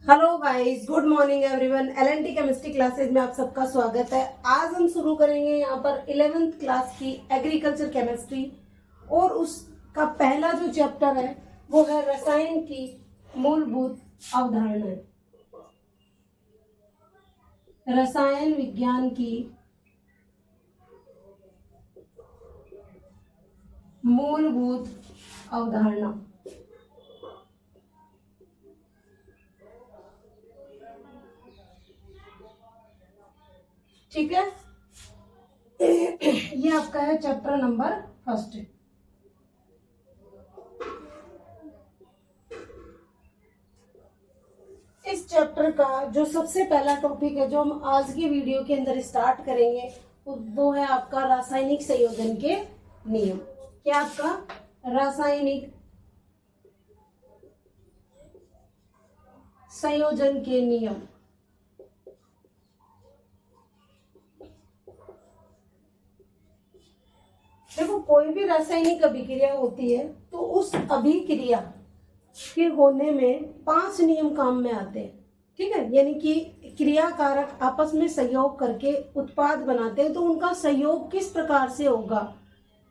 Hello guys, good morning everyone. LNT chemistry classes में आप सबका स्वागत है। आज हम शुरू करेंगे यहाँ पर 11th क्लास की एग्रीकल्चर केमिस्ट्री और उसका पहला जो चैप्टर है वो है रसायन की मूलभूत अवधारणाएं। रसायन विज्ञान की मूलभूत अवधारणा। ठीक है, ये आपका है चैप्टर नंबर फर्स्ट। इस चैप्टर का जो सबसे पहला टॉपिक है जो हम आज की वीडियो के अंदर स्टार्ट करेंगे वो है आपका रासायनिक संयोजन के नियम। क्या आपका रासायनिक संयोजन के नियम। देखो, कोई भी रासायनिक अभिक्रिया होती है तो उस अभिक्रिया के होने में 5 नियम काम में आते हैं। ठीक है, यानी कि क्रियाकारक आपस में सहयोग करके उत्पाद बनाते हैं तो उनका सहयोग किस प्रकार से होगा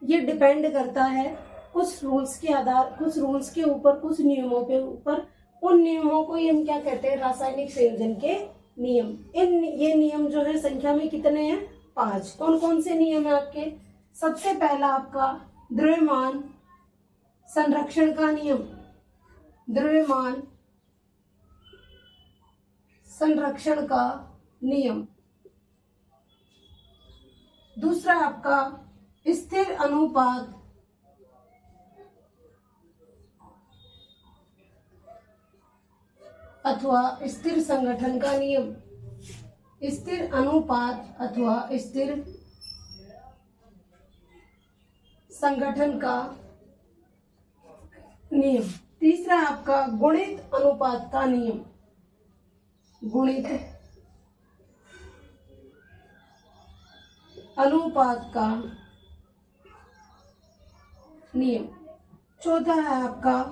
ये डिपेंड करता है कुछ रूल्स के ऊपर, कुछ नियमों के ऊपर। उन नियमों को ही हम क्या कहते हैं? रासायनिक संयोजन के नियम। ये नियम जो है संख्या में कितने हैं? 5। कौन कौन से नियम है आपके? सबसे पहला आपका द्रव्यमान संरक्षण का नियम। द्रव्यमान संरक्षण का नियम। दूसरा आपका स्थिर अनुपात अथवा स्थिर संगठन का नियम। स्थिर अनुपात अथवा स्थिर संगठन का नियम। तीसरा आपका गुणित अनुपात का नियम। गुणित अनुपात का नियम। चौथा है आपका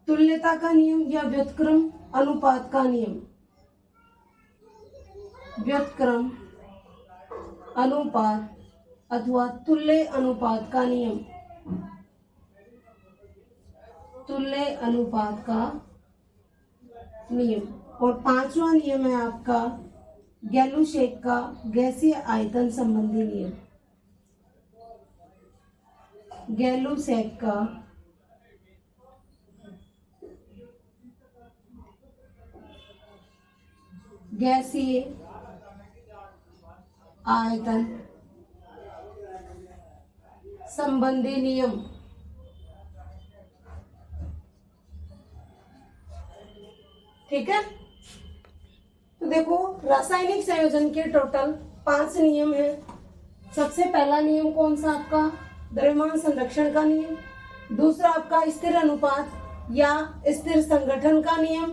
तुल्यता का नियम या व्युत्क्रम अनुपात का नियम। व्युत्क्रम अनुपात अथवा तुल्य अनुपात का नियम। तुल्य अनुपात का नियम। और 5वां नियम है आपका गैलुशेक का गैसीय आयतन संबंधी नियम। गैलुशेक का गैसीय आयतन संबंधी नियम। ठीक है, तो देखो रासायनिक संयोजन के टोटल 5 नियम है। सबसे पहला नियम कौन सा आपका? द्रव्यमान संरक्षण का नियम। दूसरा आपका स्थिर अनुपात या स्थिर संगठन का नियम।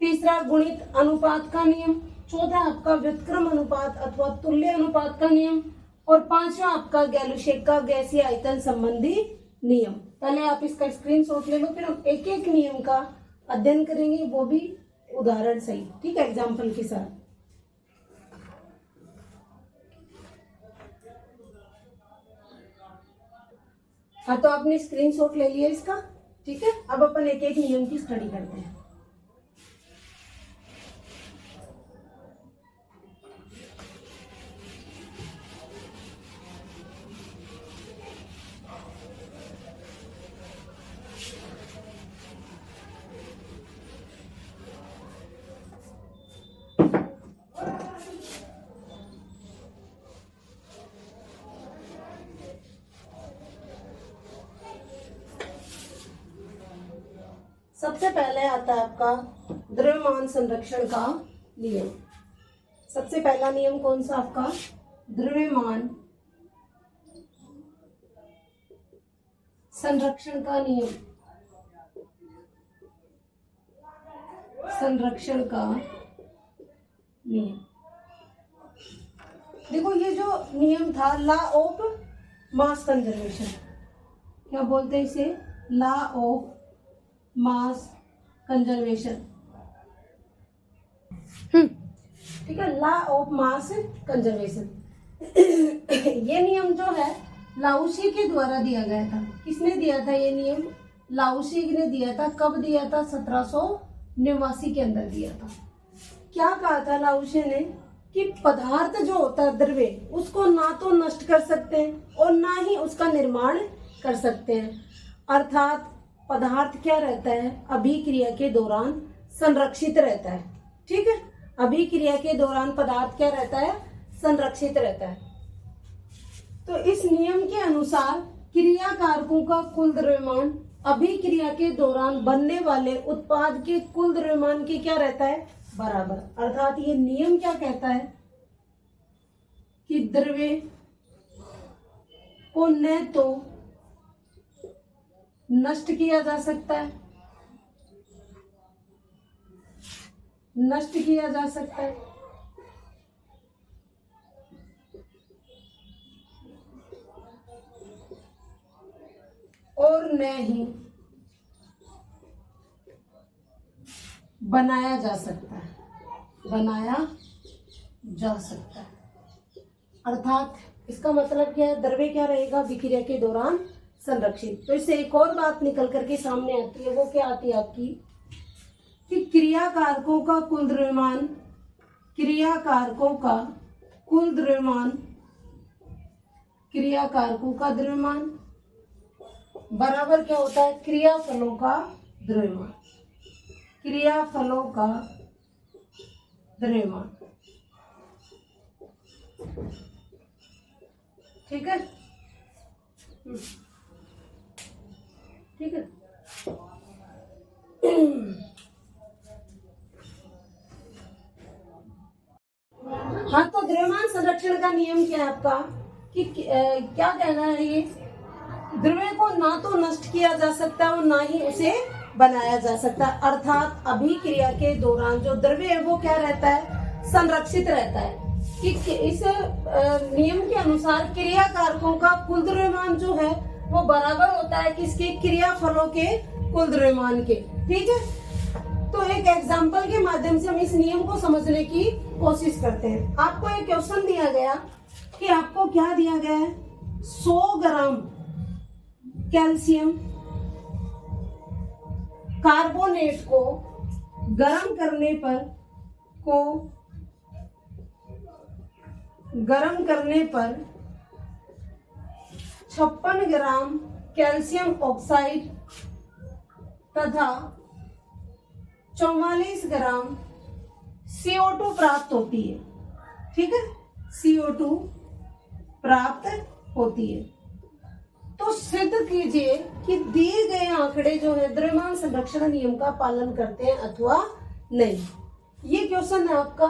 तीसरा गुणित अनुपात का नियम। चौथा आपका व्युत्क्रम अनुपात अथवा तुल्य अनुपात का नियम। और 5वां आपका गैलुशेक का गैसीय आयतन संबंधी नियम। पहले आप इसका स्क्रीनशॉट ले लो, फिर हम एक एक नियम का अध्ययन करेंगे, वो भी उदाहरण सही। ठीक है, एग्जाम्पल के साथ। हाँ, तो आपने स्क्रीनशॉट ले लिया इसका। ठीक है, अब अपन एक एक नियम की स्टडी करते हैं। सबसे पहले आता है आपका द्रव्यमान संरक्षण का नियम। सबसे पहला नियम कौन सा आपका? द्रव्यमान संरक्षण का नियम। संरक्षण का नियम। देखो, ये जो नियम था लॉ ऑफ मास कंजर्वेशन, क्या बोलते हैं इसे? लॉ ऑफ मास कंजर्वेशन, ठीक है, लॉ ऑफ मास कंजर्वेशन। ये नियम जो है लाउसी के द्वारा दिया गया था। किसने दिया था ये नियम? लाउसी ने दिया था। कब दिया था? 1789 के अंदर दिया था। क्या कहा था लाउसी ने कि पदार्थ जो होता है द्रव्य, उसको ना तो नष्ट कर सकते हैं और ना ही उसका निर्माण कर सकते हैं। अर्थात पदार्थ क्या रहता है? अभिक्रिया के दौरान संरक्षित रहता है। ठीक है, अभिक्रिया के दौरान पदार्थ क्या रहता है? संरक्षित रहता है। तो इस नियम के अनुसार क्रिया कारकों का कुल द्रव्यमान अभिक्रिया के दौरान बनने वाले उत्पाद के कुल द्रव्यमान के क्या रहता है? बराबर। अर्थात ये नियम क्या कहता है कि द्रव्य को न तो नष्ट किया जा सकता है, और न ही बनाया जा सकता है, अर्थात इसका मतलब क्या है? द्रव्य क्या रहेगा? विक्रिया के दौरान संरक्षित। तो इससे एक और बात निकल करके सामने आती है। वो क्या आती है आपकी कि क्रिया कारकों का कुल द्रव्यमान बराबर क्या होता है? क्रियाफलों का द्रव्यमान। ठीक है, ठीक है। हाँ, तो द्रव्यमान संरक्षण का नियम क्या है आपका कि क्या कहना है? ये द्रव्य को ना तो नष्ट किया जा सकता और ना ही उसे बनाया जा सकता। अर्थात अभिक्रिया के दौरान जो द्रव्य है वो क्या रहता है? संरक्षित रहता है। कि इस नियम के अनुसार क्रिया कारकों का कुल द्रव्यमान जो है वो बराबर होता है किसके? क्रियाफलों के कुल द्रव्यमान के। ठीक है, तो एक एग्जांपल के माध्यम से हम इस नियम को समझने की कोशिश करते हैं। आपको एक क्वेश्चन दिया गया कि आपको क्या दिया गया है? 100 ग्राम कैल्शियम कार्बोनेट को गर्म करने पर 56 ग्राम कैल्शियम ऑक्साइड तथा 44 ग्राम CO2 प्राप्त होती है। ठीक है, CO2 प्राप्त होती है। तो सिद्ध कीजिए कि दिए गए आंकड़े जो है द्रव्यमान संरक्षण नियम का पालन करते हैं अथवा नहीं। ये क्वेश्चन है आपका।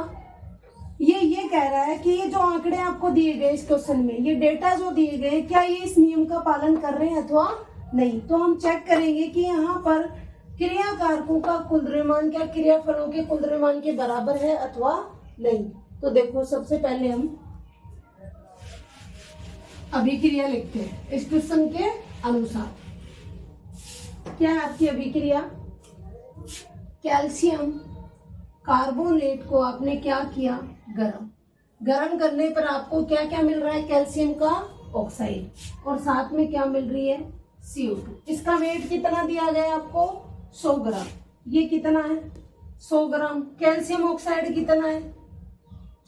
ये कह रहा है कि ये जो आंकड़े आपको दिए गए इस क्वेश्चन में, ये डेटा जो दिए गए, क्या ये इस नियम का पालन कर रहे हैं अथवा नहीं। तो हम चेक करेंगे कि यहाँ पर क्रिया कारकों का कुल द्रव्यमान क्या क्रियाफलों के कुल द्रव्यमान के बराबर है अथवा नहीं। तो देखो, सबसे पहले हम अभिक्रिया लिखते हैं इस क्वेश्चन के अनुसार। क्या है आपकी अभिक्रिया? कैल्शियम कार्बोनेट को आपने क्या किया? गरम करने पर आपको क्या क्या मिल रहा है? कैल्शियम का ऑक्साइड, और साथ में क्या मिल रही है? CO2। इसका वेट कितना दिया गया आपको? 100 ग्राम। ये कितना है? 100 ग्राम। कैल्शियम ऑक्साइड कितना है?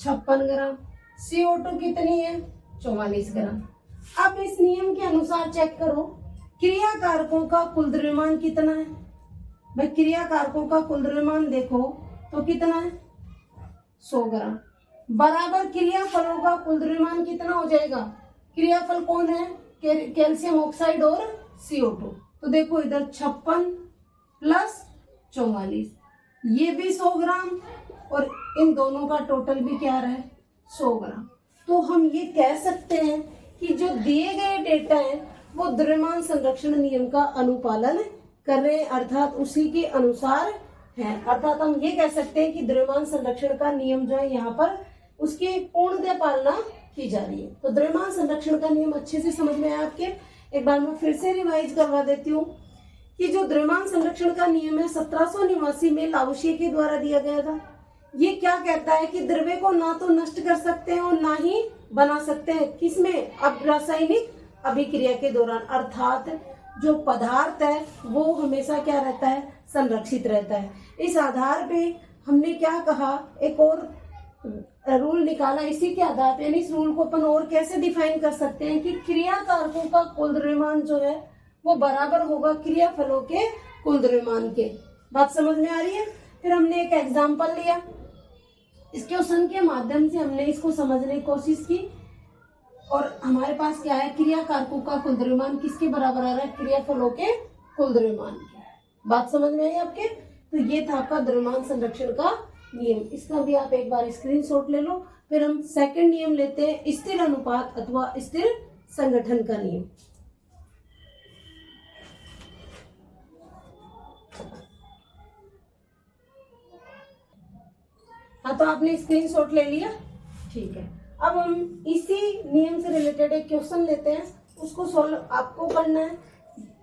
56 ग्राम। CO2 कितनी है? 44 ग्राम। अब इस नियम के अनुसार चेक करो, क्रिया कारकों का कुल द्रव्यमान कितना है? भाई क्रिया कारकों का कुल द्रव्यमान देखो तो कितना है? 100 ग्राम बराबर क्रियाफलों का कुल द्रव्यमान कितना हो जाएगा? क्रियाफल कौन है? कैल्शियम ऑक्साइड और CO2। तो देखो इधर 56 प्लस 44, ये भी 100 ग्राम और इन दोनों का टोटल भी क्या रहा है? 100 ग्राम। तो हम ये कह सकते हैं कि जो दिए गए डेटा है वो द्रव्यमान संरक्षण नियम का अनुपालन कर रहे हैं, अर्थात उसी के अनुसार है। अर्थात हम ये कह सकते हैं कि द्रव्यमान संरक्षण का नियम जो है यहाँ पर उसकी पूर्णतः पालना की जा रही है। तो द्रव्यमान संरक्षण का नियम अच्छे से समझ में आया आपके? एक बार मैं फिर से रिवाइज करवा देती हूँ कि जो द्रव्यमान संरक्षण का नियम है 1789 में लावोशिए के द्वारा दिया गया था। ये क्या कहता है कि द्रव्य को ना तो नष्ट कर सकते हैं और ना ही बना सकते हैं, किसमें, अब रासायनिक अभिक्रिया के दौरान, अर्थात जो पदार्थ है वो हमेशा क्या रहता है, संरक्षित रहता है। इस आधार पे हमने क्या कहा, एक और रूल निकाला इसी के आधार पे, यानी इस रूल को अपन और कैसे डिफाइन कर सकते हैं कि क्रिया कारकों का कुल द्रव्यमान जो है वो बराबर होगा क्रिया फलों के कुल द्रव्यमान के। बात समझ में आ रही है। फिर हमने एक एग्जाम्पल लिया, इस क्वेश्चन के माध्यम से हमने इसको समझने की कोशिश की और हमारे पास क्या है, क्रिया कारकों का कुल द्रव्यमान किसके बराबर आ रहा है, क्रिया फलों के कुल द्रव्यमान के। बात समझ में आई आपके। तो ये था आपका द्रव्यमान संरक्षण का नियम। इसका भी आप एक बार स्क्रीनशॉट ले लो। फिर हम सेकंड नियम लेते हैं, स्थिर अनुपात अथवा स्थिर संगठन का नियम। हाँ, तो आपने स्क्रीनशॉट ले लिया, ठीक है। अब हम इसी नियम से रिलेटेड एक क्वेश्चन लेते हैं, उसको सोल्व आपको करना है।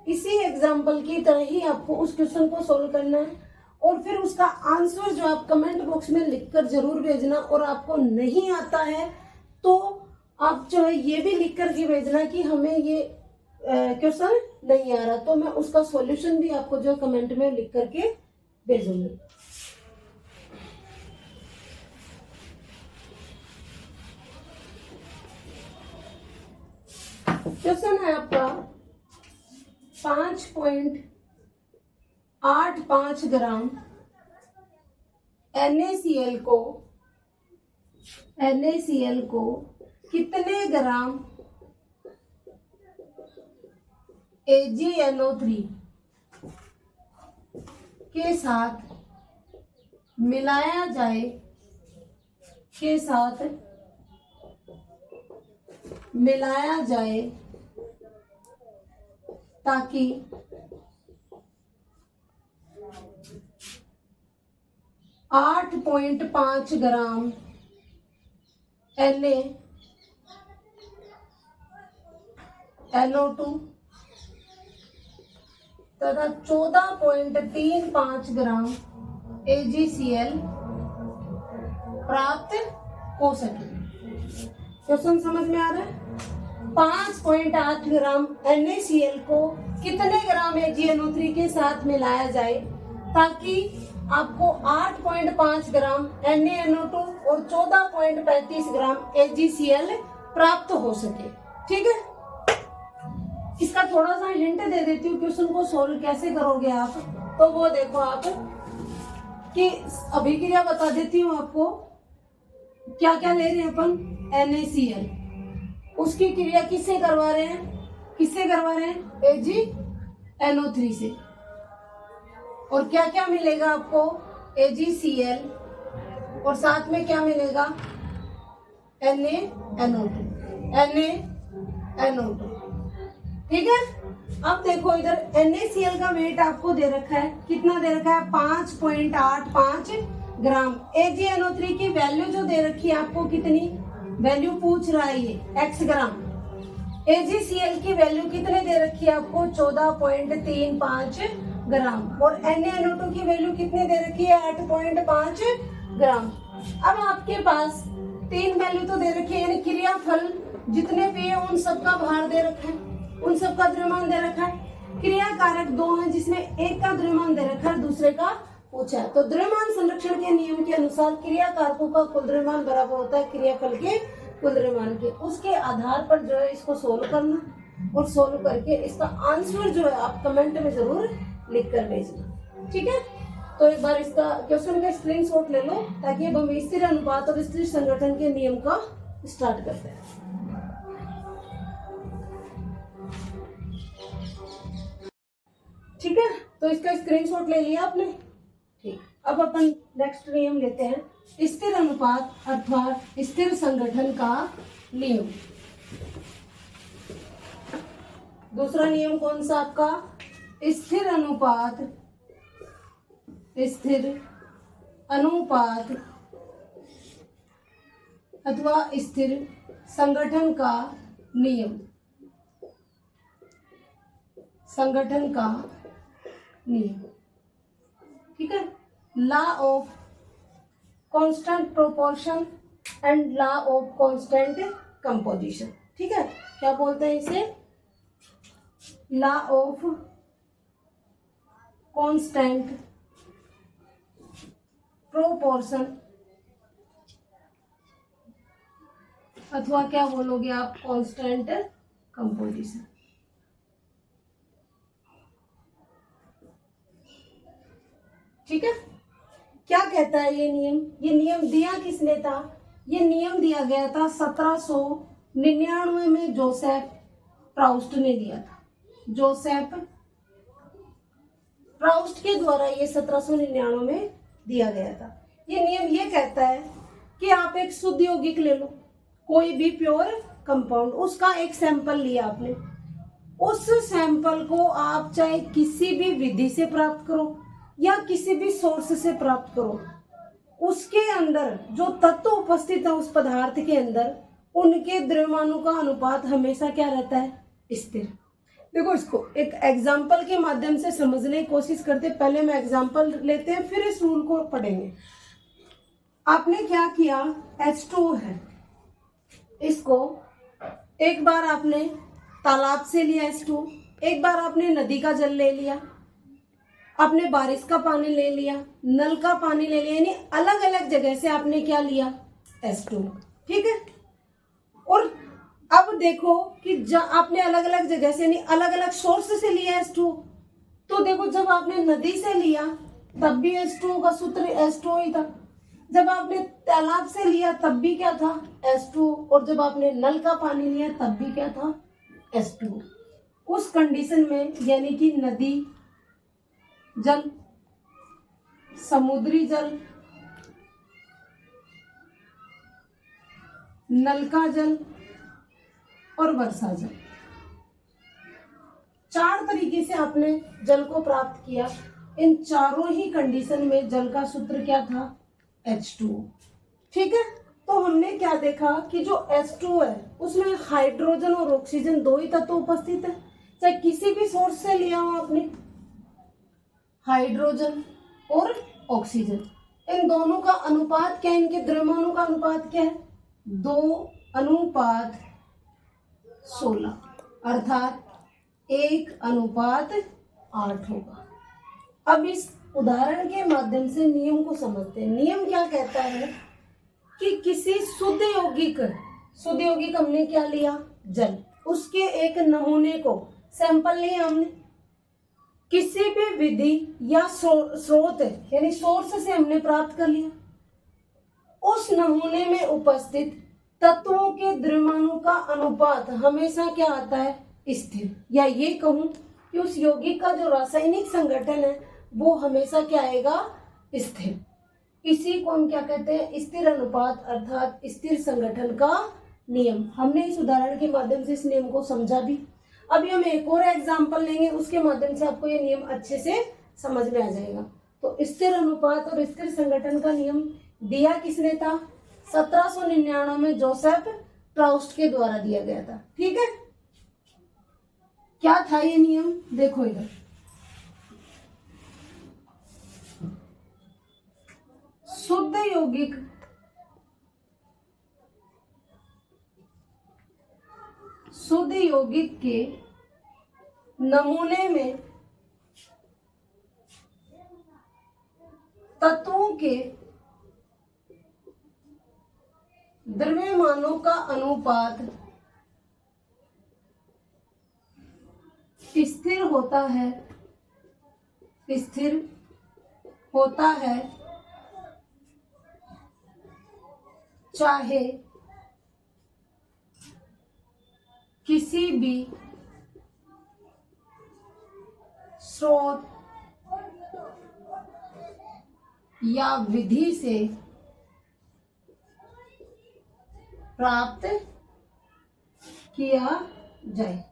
इसी एग्जाम्पल की तरह ही आपको उस क्वेश्चन को सोल्व करना है और फिर उसका आंसर जो आप कमेंट बॉक्स में लिखकर जरूर भेजना। और आपको नहीं आता है तो आप जो है ये भी लिख कर के भेजना कि हमें ये क्वेश्चन नहीं आ रहा, तो मैं उसका सॉल्यूशन भी आपको जो कमेंट में लिख करके भेजूंगी। क्वेश्चन है आपका 5.85 ग्राम NaCl को कितने ग्राम AgNO3 के साथ मिलाया जाए ताकि 8.5 ग्राम NaNO2 तथा 14.35 ग्राम AgCl प्राप्त हो सके। क्वेश्चन समझ में आ रहा है। 5.8 ग्राम NaCl को कितने ग्राम AgNO3 के साथ मिलाया जाए ताकि आपको 8.5 ग्राम NaNO2 और 14.35 ग्राम AgCl प्राप्त हो सके। ठीक है, इसका थोड़ा सा हिंट दे देती हूँ, क्वेश्चन को सोल्व कैसे करोगे आप। तो वो देखो आप कि अभिक्रिया बता देती हूँ आपको, क्या क्या ले रहे हैं अपन, NaCl, उसकी क्रिया किससे करवा रहे हैं, AgNO3 से। और क्या क्या मिलेगा आपको, AgCl और साथ में क्या मिलेगा, NaNO2। ठीक है, अब देखो इधर NaCl का वेट आपको दे रखा है, कितना दे रखा है, 5.85 ग्राम। AgNO3 की वैल्यू जो दे रखी है आपको, कितनी वैल्यू पूछ रहा है ये, x ग्राम। AgCl की वैल्यू कितने दे रखी है आपको, 14.35 ग्राम। और NaNO2 की वैल्यू कितने दे रखी है, 8.5 ग्राम। अब आपके पास तीन वैल्यू तो दे रखी है, यानी क्रियाफल जितने भी है उन सबका भार दे रखा है, उन सबका द्रव्यमान दे रखा है। क्रिया कारक दो हैं जिसमें एक का द्रव्यमान दे रखा है, दूसरे का पूछा है। तो द्रव्यमान संरक्षण के नियम के अनुसार क्रिया कारकों का कुल द्रव्यमान बराबर होता है क्रियाफल के कुल द्रव्यमान के। उसके आधार पर जो है इसको सोल्व करना और सोल्व करके इसका आंसर जो है आप कमेंट में जरूर लिख कर भेजना। ठीक है, तो एक बार इसका क्वेश्चन का स्क्रीनशॉट ले लो ताकि अब हम स्थिर अनुपात और स्थिर संगठन के नियम का स्टार्ट करते हैं। ठीक है, तो इसका स्क्रीनशॉट ले लिया आपने। ठीक, अब अपन नेक्स्ट नियम लेते हैं, स्थिर अनुपात अर्थात स्थिर संगठन का नियम। दूसरा नियम कौन सा आपका, स्थिर अनुपात अथवा स्थिर संगठन का नियम। संगठन का नियम, ठीक है। Law of constant proportion and law of constant composition, ठीक है। क्या बोलते हैं इसे? लॉ ऑफ कांस्टेंट प्रोपोर्शन, अथवा क्या बोलोगे आप, कांस्टेंट कंपोजिशन। ठीक है। क्या कहता है ये नियम? ये नियम दिया किसने था? ये नियम दिया गया था 1799 में जोसेफ प्राउस्ट ने दिया था। जोसेफ प्राउस्ट के द्वारा ये 1799 में दिया गया था। ये नियम ये कहता है कि आप एक शुद्ध यौगिक ले लो, कोई भी प्योर कंपाउंड, उसका एक सैंपल लिया आपने, उस सैंपल को आप चाहे किसी भी विधि से प्राप्त करो या किसी भी सोर्स से प्राप्त करो, उसके अंदर जो तत्व उपस्थित है उस पदार्थ के अंदर, उनके द्रव्यमानों का अनुपात हमेशा क्या रहता है? स्थिर। देखो, इसको एक एग्जाम्पल के माध्यम से समझने की कोशिश करते। पहले मैं एग्जाम्पल लेते हैं, फिर इस रूल को पढ़ेंगे। आपने क्या किया? H2 है, इसको एक बार आपने तालाब से लिया H2, एक बार आपने नदी का जल ले लिया, आपने बारिश का पानी ले लिया, नल का पानी ले लिया, यानी अलग अलग जगह से आपने क्या लिया? H2, ठीक है। और अब देखो कि आपने अलग अलग जगह से यानी अलग अलग सोर्स से लिया H2, तो देखो जब आपने नदी से लिया तब भी H2 का सूत्र H2 ही था, जब आपने तालाब से लिया तब भी क्या था? H2, और जब आपने नल का पानी लिया तब भी क्या था? H2। उस कंडीशन में यानी कि नदी जल, समुद्री जल, नल का जल और वर्षा जल, 4 तरीके से आपने जल को प्राप्त किया। इन चारों ही कंडीशन में जल का सूत्र क्या था? H2, ठीक है। तो हमने क्या देखा कि जो H2 है उसमें हाइड्रोजन और ऑक्सीजन 2 ही तत्व उपस्थित है, चाहे किसी भी सोर्स से लिया हो आपने, हाइड्रोजन और ऑक्सीजन, इन दोनों का अनुपात क्या है? इनके द्रव्यमानों का अनुपात क्या है? 2:16, अर्थात 1:8 होगा। अब इस उदाहरण के माध्यम से नियम को समझते हैं। नियम क्या कहता है कि किसी शुद्ध यौगिक हमने क्या लिया? जल, उसके एक नमूने को, सैंपल लिया हमने, किसी भी विधि या स्रोत यानी सोर्स से हमने प्राप्त कर लिया, उस नमूने में उपस्थित तत्वों के द्रव्यमानों का अनुपात हमेशा क्या आता है? स्थिर। या ये कहूं कि उस यौगिक का जो रासायनिक संगठन है वो हमेशा क्या आएगा? स्थिर। इसी को हम क्या कहते हैं? स्थिर अनुपात, अर्थात स्थिर संगठन का नियम। हमने इस उदाहरण के माध्यम से इस नियम को समझा भी। अभी हम एक और एग्जाम्पल लेंगे, उसके माध्यम से आपको ये नियम अच्छे से समझ में आ जाएगा। तो स्थिर अनुपात और स्थिर संगठन का नियम दिया किसने था? 1799 में जोसेफ प्राउस्ट के द्वारा दिया गया था, ठीक है। क्या था ये नियम? देखो इधर, शुद्ध यौगिक के नमूने में तत्वों के द्रव्यमानों का अनुपात स्थिर होता है, चाहे किसी भी स्रोत या विधि से प्राप्त किया जाए।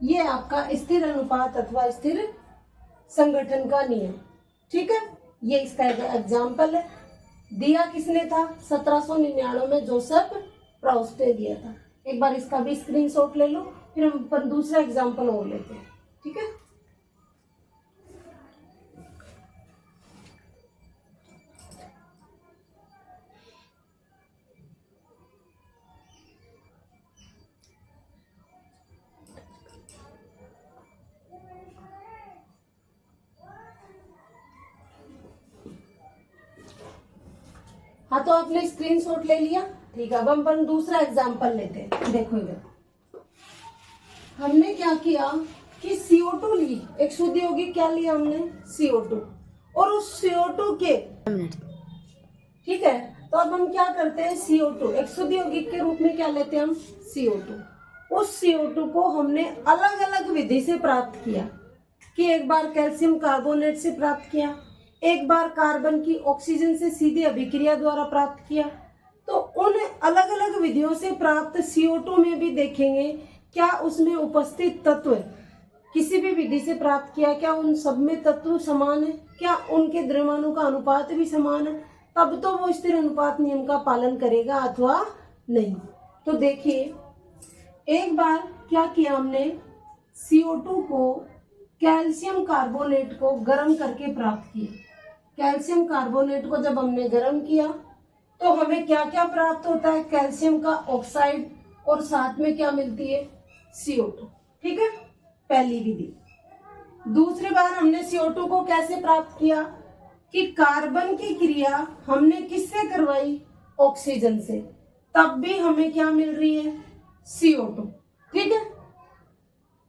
ये आपका स्थिर अनुपात अथवा स्थिर संगठन का नियम, ठीक है। ये इसका एक एग्जाम्पल है। दिया किसने था? 1799 में जोसेफ प्राउस्ट ने दिया था। एक बार इसका भी स्क्रीनशॉट ले लो, फिर हम दूसरा एग्जाम्पल और लेते हैं। ठीक है। हाँ, तो आपने स्क्रीनशॉट ले लिया, ठीक है। अब हम अपन दूसरा एग्जांपल लेते हैं। देखो इधर हमने क्या किया कि CO2 ली, एक शुद्ध यौगिक क्या लिया हमने, CO2, और उस CO2 के, ठीक है, तो अब हम क्या करते हैं, CO2 एक शुद्ध यौगिक के रूप में क्या लेते हैं हम, CO2। उस CO2 को हमने अलग अलग विधि से प्राप्त किया, कि एक बार कैल्शियम कार्बोनेट से प्राप्त किया, एक बार कार्बन की ऑक्सीजन से सीधे अभिक्रिया द्वारा प्राप्त किया। तो उन अलग अलग विधियों से प्राप्त CO2 में भी देखेंगे क्या उसमें उपस्थित तत्व किसी भी विधि से प्राप्त किया, क्या उन सब में तत्व समान है, क्या उनके द्रव्यमानों का अनुपात भी समान है, तब तो वो स्थिर अनुपात नियम का पालन करेगा अथवा नहीं। तो देखिए एक बार क्या किया हमने, CO2 को कैल्शियम कार्बोनेट को गर्म करके प्राप्त किया। कैल्शियम कार्बोनेट को जब हमने गर्म किया तो हमें क्या क्या प्राप्त होता है, कैल्शियम का ऑक्साइड, और साथ में क्या मिलती है, CO2, ठीक है, पहली विधि। दूसरी बार हमने CO2 को कैसे प्राप्त किया, कि कार्बन की क्रिया हमने किससे करवाई, ऑक्सीजन से, तब भी हमें क्या मिल रही है, CO2, ठीक है।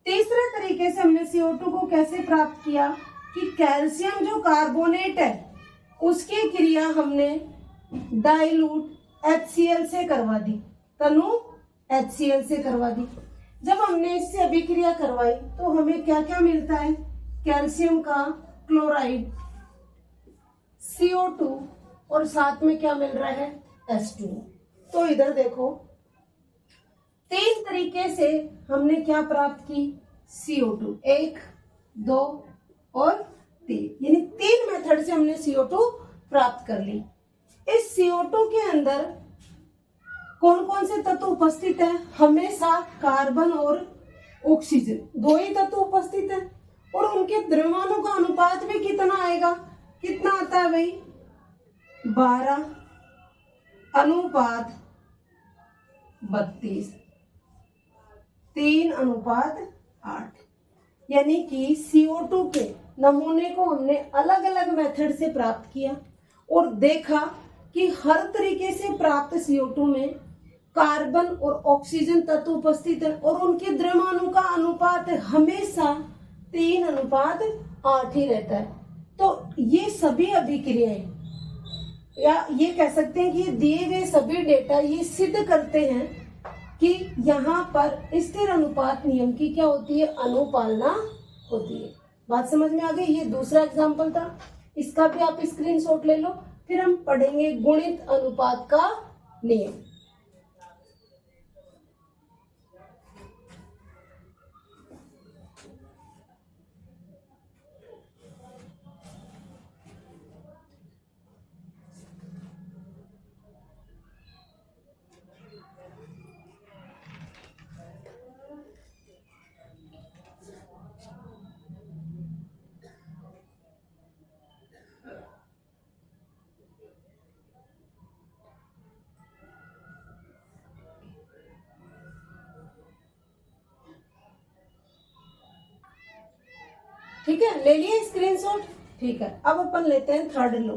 तीसरे तरीके से हमने CO2 को कैसे प्राप्त किया, कि कैल्शियम जो कार्बोनेट है उसकी क्रिया हमने डाइल्यूट HCl से करवा दी, तनु HCl से करवा दी। जब हमने इससे अभिक्रिया करवाई तो हमें क्या क्या मिलता है, कैल्शियम का क्लोराइड, CO2, और साथ में क्या मिल रहा है, H2। तो इधर देखो तीन तरीके से हमने क्या प्राप्त की, CO2, 1, 2 और 3, यानी 3 मेथड से हमने CO2 प्राप्त कर ली। इस CO2 के अंदर कौन कौन से तत्व उपस्थित है, हमेशा कार्बन और ऑक्सीजन, 2 ही तत्व उपस्थित है, और उनके द्रव्यमानों का अनुपात भी कितना आएगा, कितना आता है भाई, 12 अनुपात 32, 3:8, यानी कि CO2 के नमूने को हमने अलग अलग मेथड से प्राप्त किया और देखा कि हर तरीके से प्राप्त CO2 में कार्बन और ऑक्सीजन तत्व उपस्थित है और उनके द्रव्यमानों का अनुपात हमेशा 3:8 ही रहता है। तो ये सभी अभिक्रियाएं, या ये कह सकते हैं कि दिए गए सभी डेटा ये सिद्ध करते हैं कि यहाँ पर स्थिर अनुपात नियम की क्या होती है, अनुपालना होती है। बात समझ में आ गई। ये दूसरा एग्जाम्पल था, इसका भी आप स्क्रीनशॉट ले लो। फिर हम पढ़ेंगे गुणित अनुपात का नियम। ठीक है, ले लिए स्क्रीनशॉट। ठीक है, अब अपन लेते हैं थर्ड लो।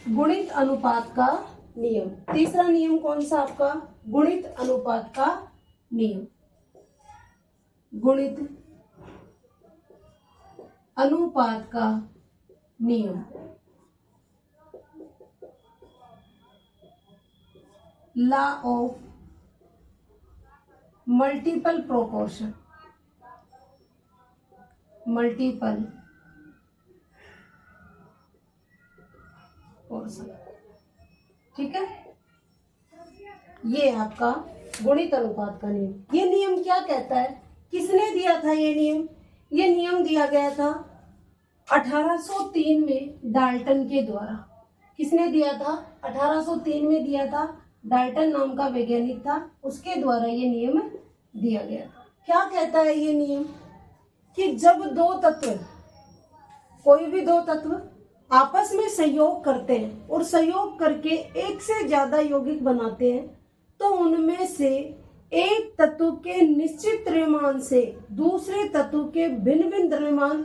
गुणित अनुपात का नियम। तीसरा नियम कौन सा आपका, गुणित अनुपात का नियम। गुणित अनुपात का नियम, law of multiple proportion, multiple portion. ठीक है, ये आपका गुणित अनुपात का नियम। ये नियम क्या कहता है, किसने दिया था ये नियम? ये नियम दिया गया था 1803 में डाल्टन के द्वारा। किसने दिया था? 1803 में दिया था। डाल्टन नाम का वैज्ञानिक था, उसके द्वारा ये नियम दिया गया था। क्या कहता है ये नियम कि जब दो तत्व, कोई भी दो तत्व आपस में सहयोग करते हैं और सहयोग करके एक से ज्यादा यौगिक बनाते हैं, तो उनमें से एक तत्व के निश्चित द्रव्यमान से दूसरे तत्व के भिन्न भिन्न द्रव्यमान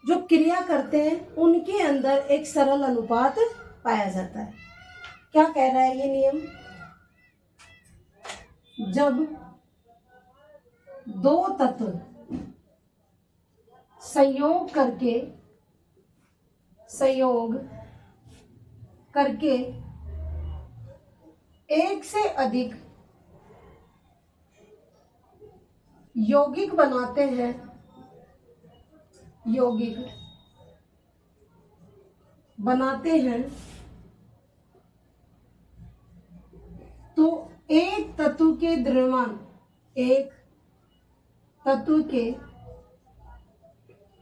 जो क्रिया करते हैं उनके अंदर एक सरल अनुपात पाया जाता है। क्या कह रहा है ये नियम? जब दो तत्व संयोग करके एक से अधिक यौगिक बनाते हैं, तो एक तत्व के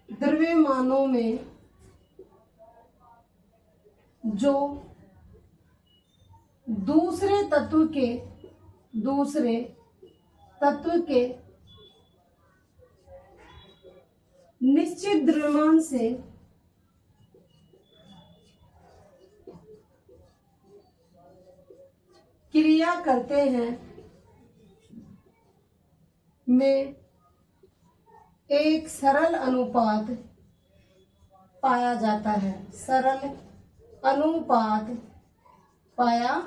द्रव्यमानों में जो दूसरे तत्व के निश्चित द्रव्यमान से क्रिया करते हैं में एक सरल अनुपात पाया जाता है। सरल अनुपात पाया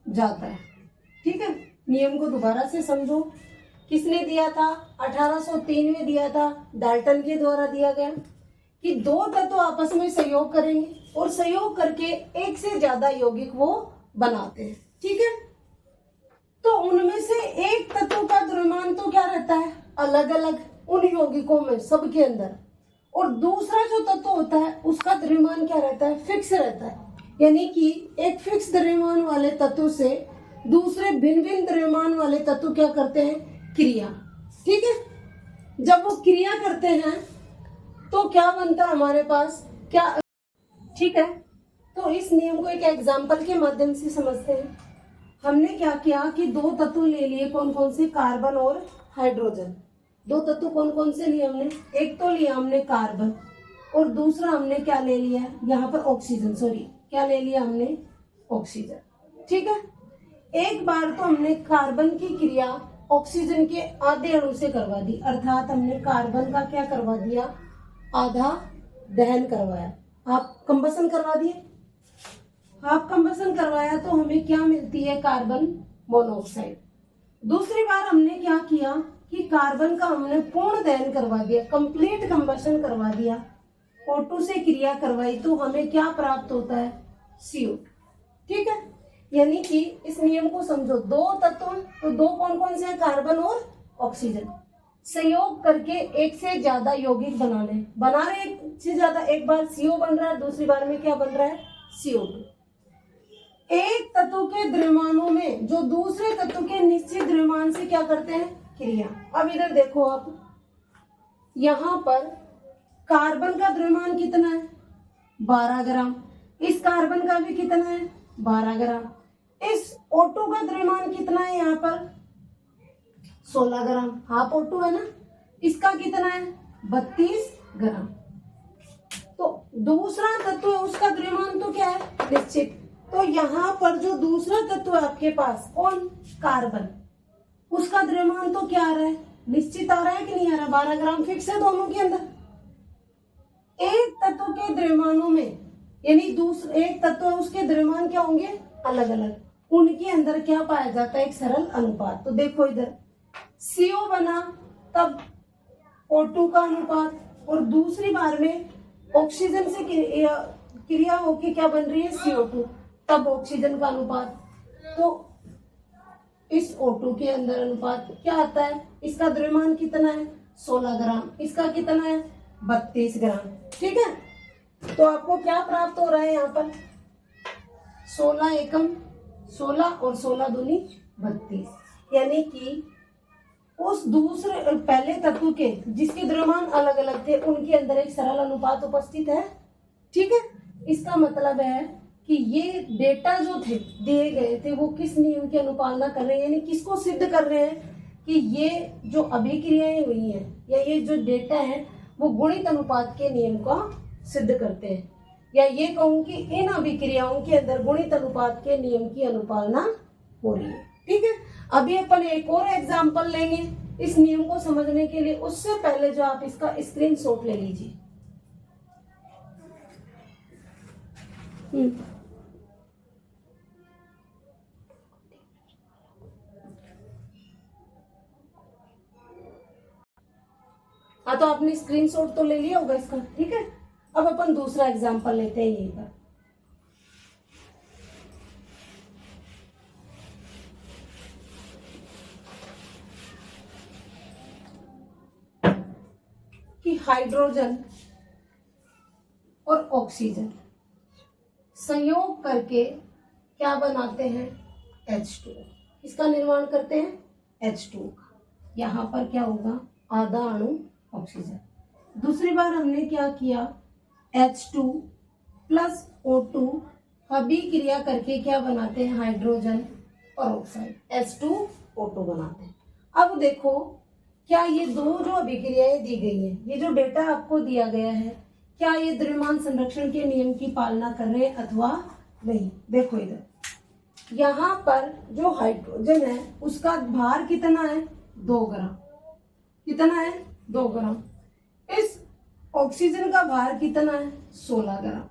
जाता है। ठीक है, नियम को दोबारा से समझो। किसने दिया था? 1803 में दिया था, डाल्टन के द्वारा दिया गया कि दो तत्व आपस में सहयोग करेंगे और सहयोग करके एक से ज्यादा यौगिक वो बनाते हैं। ठीक है, तो उनमें से एक तत्व का द्रव्यमान तो क्या रहता है? अलग अलग उन यौगिकों में सबके अंदर, और दूसरा जो तत्व होता है उसका द्रव्यमान क्या रहता है? फिक्स रहता है। यानी कि एक फिक्स द्रव्यमान वाले तत्व से दूसरे भिन्न भिन्न द्रव्यमान वाले तत्व क्या करते हैं? क्रिया। ठीक है, जब वो क्रिया करते हैं तो क्या बनता है हमारे पास? क्या? ठीक है, तो इस नियम को एक एग्जाम्पल के माध्यम से समझते हैं। हमने क्या किया कि दो तत्व ले लिए, कौन कौन से? कार्बन और हाइड्रोजन। दो तत्व कौन कौन से लिए हमने? एक तो लिया हमने कार्बन और दूसरा हमने क्या ले लिया यहाँ पर? ऑक्सीजन। सॉरी, क्या ले लिया हमने? ऑक्सीजन। ठीक है, एक बार तो हमने कार्बन की क्रिया ऑक्सीजन के आधे अणु से करवा दी, अर्थात हमने कार्बन का क्या करवा दिया? आधा दहन करवाया। आप कंबसन करवा दिए। हाफ कंबसन करवाया तो हमें क्या मिलती है? Carbon monoxide. दूसरी बार हमने क्या किया कि कार्बन का हमने पूर्ण दहन करवा दिया, कंप्लीट कंबसन करवा दिया, O2 से क्रिया करवाई, तो हमें क्या प्राप्त होता है? CO। ठीक है, यानी कि इस नियम को समझो। दो तत्व, तो दो कौन कौन से हैं? कार्बन और ऑक्सीजन। संयोग करके एक से ज्यादा यौगिक बना रहे एक से ज्यादा। एक बार CO बन रहा है, दूसरी बार में क्या बन रहा है? CO2। एक तत्व के द्रव्यमानों में जो दूसरे तत्व के निश्चित द्रव्यमान से क्या करते हैं? क्रिया। अब इधर देखो आप, यहाँ पर कार्बन का द्रव्यमान कितना है? 12 ग्राम। इस कार्बन का भी कितना है? 12 ग्राम। इस O2 का द्रव्यमान कितना है यहाँ पर? 16 ग्राम। हाफ O2 है ना, इसका कितना है? 32 ग्राम। तो दूसरा तत्व है उसका द्रव्यमान तो क्या है? निश्चित। तो यहाँ पर जो दूसरा तत्व है आपके पास, कौन? कार्बन, उसका द्रव्यमान तो क्या आ रहा है? निश्चित आ रहा है कि नहीं आ रहा? 12 ग्राम फिक्स है दोनों के अंदर। एक तत्व के द्रव्यमानों में, यानी दूसरे एक तत्व है उसके द्रव्यमान क्या होंगे? अलग अलग। उनके अंदर क्या पाया जाता है? एक सरल अनुपात। तो देखो इधर CO बना तब O2 का अनुपात, और दूसरी बार में ऑक्सीजन से क्रिया होके क्या बन रही है? CO2, तब ऑक्सीजन का अनुपात। तो इस O2 के अंदर अनुपात क्या आता है? इसका द्रव्यमान कितना है? 16 ग्राम। इसका कितना है? 32 ग्राम। ठीक है, तो आपको क्या प्राप्त हो रहा है यहाँ पर? 16 एकम 16 और 16 दूनी 32। यानी कि उस दूसरे पहले तत्व के जिसके द्रव्यमान अलग अलग थे उनके अंदर एक सरल अनुपात उपस्थित है। ठीक है, इसका मतलब है कि ये डेटा जो थे दिए गए थे वो किस नियम की अनुपालना कर रहे हैं, यानी किसको सिद्ध कर रहे हैं कि ये जो अभिक्रियाएं हुई हैं या ये जो डेटा है वो गुणित अनुपात के नियम को सिद्ध करते हैं, या ये कहूं कि इन अभिक्रियाओं के अंदर गुणित अनुपात के नियम की अनुपालना हो रही है। ठीक है, अभी अपन एक और एग्जांपल लेंगे इस नियम को समझने के लिए। उससे पहले जो आप इसका स्क्रीनशॉट ले लीजिए। हाँ, तो आपने स्क्रीनशॉट तो ले लिया होगा इसका। ठीक है, अब अपन दूसरा एग्जांपल लेते हैं यहीं पर। कि हाइड्रोजन और ऑक्सीजन संयोग करके क्या बनाते हैं, H2। इसका निर्माण करते हैं H2 का। यहाँ पर क्या होगा, आधा अणु ऑक्सीजन। दूसरी बार हमने क्या किया, H2 प्लस O2 अभिक्रिया करके क्या बनाते हैं, हाइड्रोजन और ऑक्साइड, H2O2 बनाते हैं। अब देखो, क्या ये दो जो अभिक्रियाएं दी गई हैं, ये जो डेटा आपको दिया गया है, क्या ये द्रव्यमान संरक्षण के नियम की पालना कर रहे हैं अथवा नहीं। देखो इधर, यहाँ पर जो हाइड्रोजन है उसका भार कितना है, 2 ग्राम। कितना है, 2 ग्राम। इस ऑक्सीजन का भार कितना है, 16 ग्राम।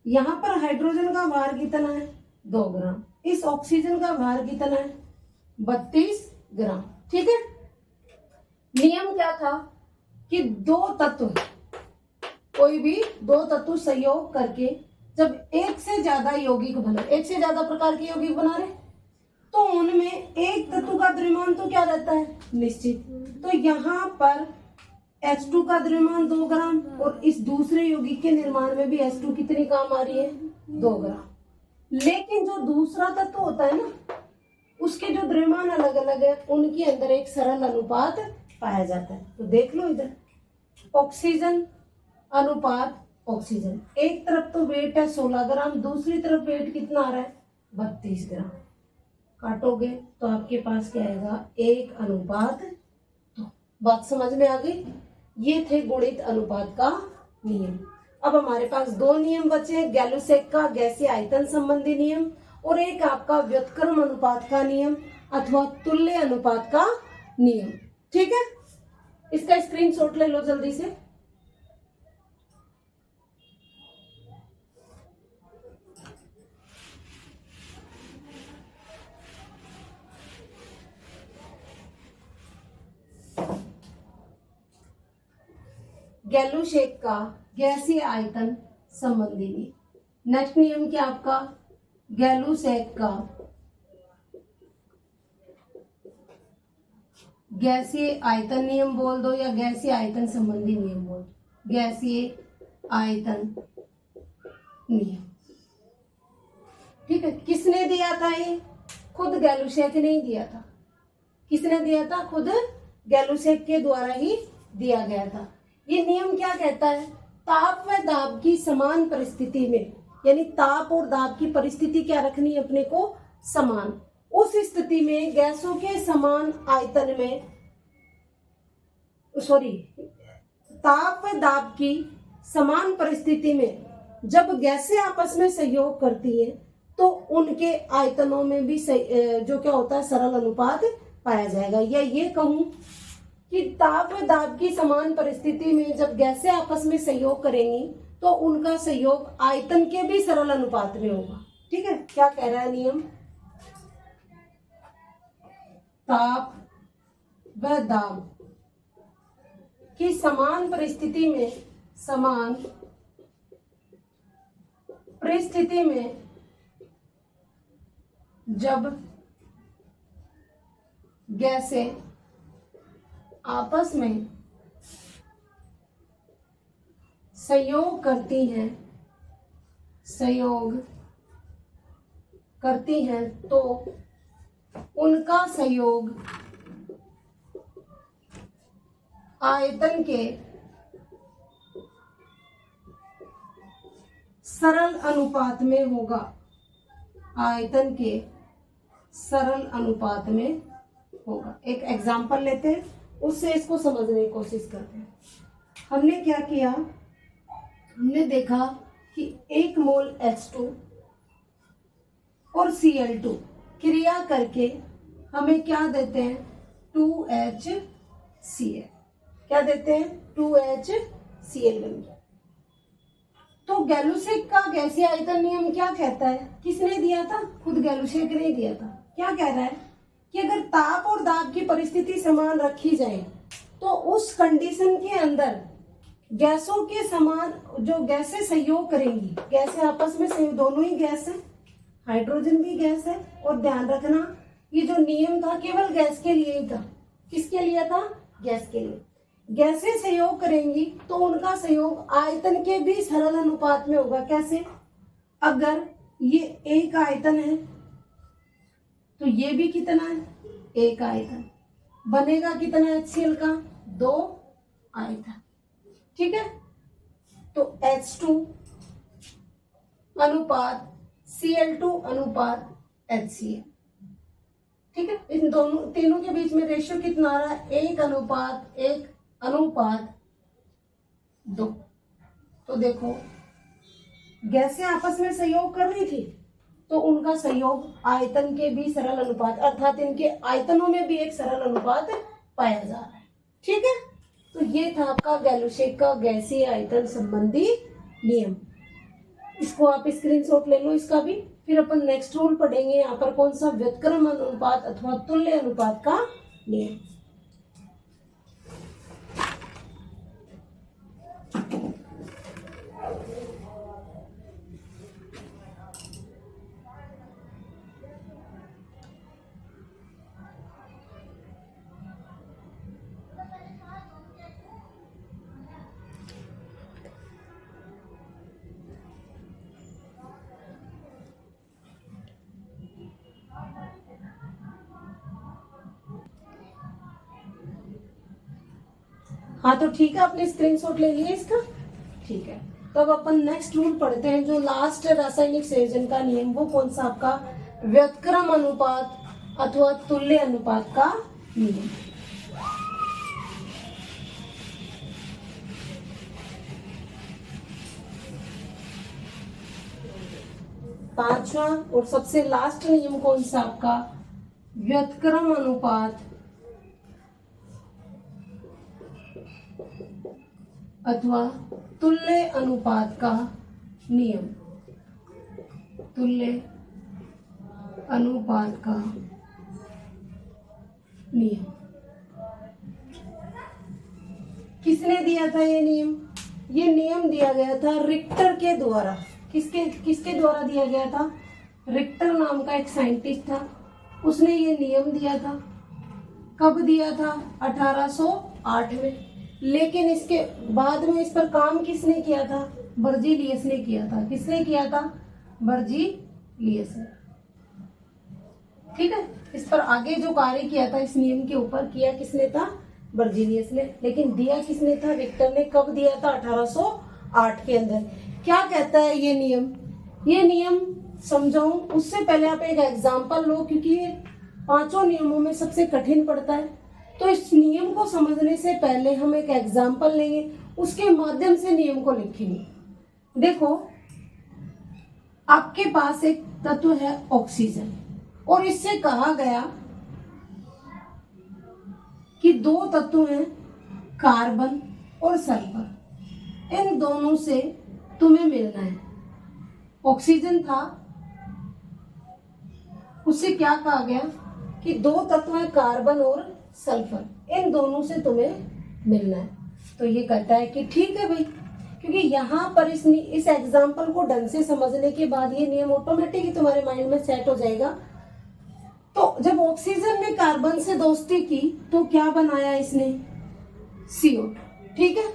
यहाँ पर हाइड्रोजन का भार कितना है, 2 ग्राम। इस ऑक्सीजन का भार कितना है, 32 ग्राम। ठीक है, नियम क्या था कि दो तत्व, कोई भी दो तत्व संयोग करके जब एक से ज्यादा यौगिक बना, एक से ज्यादा प्रकार के यौगिक बना रहे, तो उनमें एक तत्व का द्रव्यमान तो क्या रहता है, निश्चित। तो यहाँ पर H2 का द्रव्यमान 2 ग्राम और इस दूसरे यौगिक के निर्माण में भी H2 कितनी काम आ रही है, 2 ग्राम। लेकिन जो दूसरा तत्व होता है ना, उसके जो द्रव्यमान अलग अलग है, उनके अंदर एक सरल अनुपात पाया जाता है। तो देख लो इधर, ऑक्सीजन अनुपात ऑक्सीजन, एक तरफ तो वेट है 16 ग्राम, दूसरी तरफ वेट कितना आ रहा है, 32 ग्राम। काटोगे तो आपके पास क्या आएगा, 1 अनुपात 2। बात समझ में आ गई। ये थे गुणित अनुपात का नियम। अब हमारे पास 2 नियम बचे, गैलुसेक का गैसीय आयतन संबंधी नियम और एक आपका व्युत्क्रम अनुपात का नियम अथवा तुल्य अनुपात का नियम। ठीक है, इसका स्क्रीनशॉट ले लो जल्दी से। गैलुसेक का गैसीय आयतन संबंधी नियम। नेक्स्ट नियम क्या आपका, गैलुसेक का गैसीय आयतन नियम बोल दो या गैसीय आयतन संबंधी नियम बोल दो, गैसीय आयतन नियम। ठीक है, किसने दिया था ये, खुद गैलुसेक ने ही दिया था। किसने दिया था, खुद गैलुसेक के द्वारा ही दिया गया था। ये नियम क्या कहता है, ताप व दाब की समान परिस्थिति में, यानी ताप और दाब की परिस्थिति क्या रखनी है अपने को, समान। उस स्थिति में गैसों के समान आयतन में, ताप व दाब की समान परिस्थिति में जब गैसें आपस में सहयोग करती हैं तो उनके आयतनों में भी जो क्या होता है, सरल अनुपात पाया जाएगा। या ये कहूं कि ताप व दाब की समान परिस्थिति में जब गैसें आपस में सहयोग करेंगी तो उनका सहयोग आयतन के भी सरल अनुपात में होगा। ठीक है, क्या कह रहा है नियम, ताप व दाब की समान परिस्थिति में, समान परिस्थिति में जब गैसें आपस में संयोग करती हैं तो उनका संयोग आयतन के सरल अनुपात में होगा, आयतन के सरल अनुपात में होगा। एक एग्जाम्पल लेते हैं, उससे इसको समझने की कोशिश करते हैं। हमने क्या किया, हमने देखा कि 1 मोल H2 और Cl2 क्रिया करके हमें क्या देते हैं, 2HCl। क्या देते हैं, 2HCl बन गया। तो गैलुसेक का गैसीय आयतन नियम क्या कहता है, किसने दिया था, खुद गैलुसेक ने दिया था। क्या कह रहा है कि अगर ताप और दाब की परिस्थिति समान रखी जाए तो उस कंडीशन के अंदर गैसों के समान जो गैसें सहयोग करेंगी, गैसें आपस में सहयोग, दोनों ही गैस है, हाइड्रोजन भी गैस है। और ध्यान रखना ये जो नियम था केवल गैस के लिए ही था। किसके लिए था, गैस के लिए। गैसें सहयोग करेंगी तो उनका सहयोग आयतन के भी सरल अनुपात में होगा। कैसे, अगर ये एक आयतन है तो ये भी कितना है, एक आयतन, बनेगा कितना HCl का, 2 आयतन। ठीक है, तो H2 अनुपात Cl2 अनुपात HCl। ठीक है, इन दोनों तीनों के बीच में रेशियो कितना आ रहा है, 1 अनुपात 1 अनुपात 2। तो देखो गैसें आपस में सहयोग कर रही थी तो उनका सहयोग आयतन के भी सरल अनुपात, अर्थात इनके आयतनों में भी एक सरल अनुपात पाया जा रहा है। ठीक है, तो ये था आपका गैलुसेक का गैसीय आयतन संबंधी नियम। इसको आप स्क्रीनशॉट ले लो इसका भी। फिर अपन नेक्स्ट रूल पढ़ेंगे यहाँ पर, कौन सा, व्युत्क्रम अनुपात अथवा तुल्य अनुपात का नियम। हाँ तो ठीक है, आपने स्क्रीनशॉट ले लिया इसका। ठीक है, तो अब अपन नेक्स्ट रूल पढ़ते हैं, जो लास्ट रासायनिक संयोजन का नियम, वो कौन सा आपका, व्युत्क्रम अनुपात अथवा तुल्य अनुपात का नियम। पांचवा और सबसे लास्ट नियम कौन सा आपका, व्युत्क्रम अनुपात अथवा तुल्य अनुपात का नियम। तुल्य अनुपात का नियम किसने दिया था ये नियम, ये नियम दिया गया था रिक्टर के द्वारा। किसके द्वारा दिया गया था, रिक्टर नाम का एक साइंटिस्ट था, उसने ये नियम दिया था। कब दिया था, 1808 में। लेकिन इसके बाद में इस पर काम किसने किया था, बर्जीलियस ने किया था। किसने किया था, बर्जीलियस ने। ठीक है, इस पर आगे जो कार्य किया था इस नियम के ऊपर, किया किसने था, बर्जीलियस ने। लेकिन दिया किसने था, रिक्टर ने। कब दिया था, 1808 के अंदर। क्या कहता है ये नियम, ये नियम समझाऊं उससे पहले आप एक एग्जाम्पल लो, क्योंकि ये पांचों नियमों में सबसे कठिन पड़ता है। तो इस नियम को समझने से पहले हम एक एग्जाम्पल लेंगे, उसके माध्यम से नियम को लिखेंगे। देखो, आपके पास एक तत्व है ऑक्सीजन, और इससे कहा गया कि 2 तत्व हैं कार्बन और सल्फर, इन दोनों से तुम्हें मिलना है। ऑक्सीजन था, उससे क्या कहा गया कि 2 तत्व हैं कार्बन और सल्फर, इन दोनों से तुम्हें मिलना है। तो ये कहता है कि ठीक है भाई, क्योंकि यहाँ पर इस एग्जाम्पल को ढंग से समझने के बाद ये नियम ऑटोमेटिक ही तुम्हारे माइंड में सेट हो जाएगा। तो जब ऑक्सीजन ने कार्बन से दोस्ती की तो क्या बनाया इसने, CO2। ठीक है,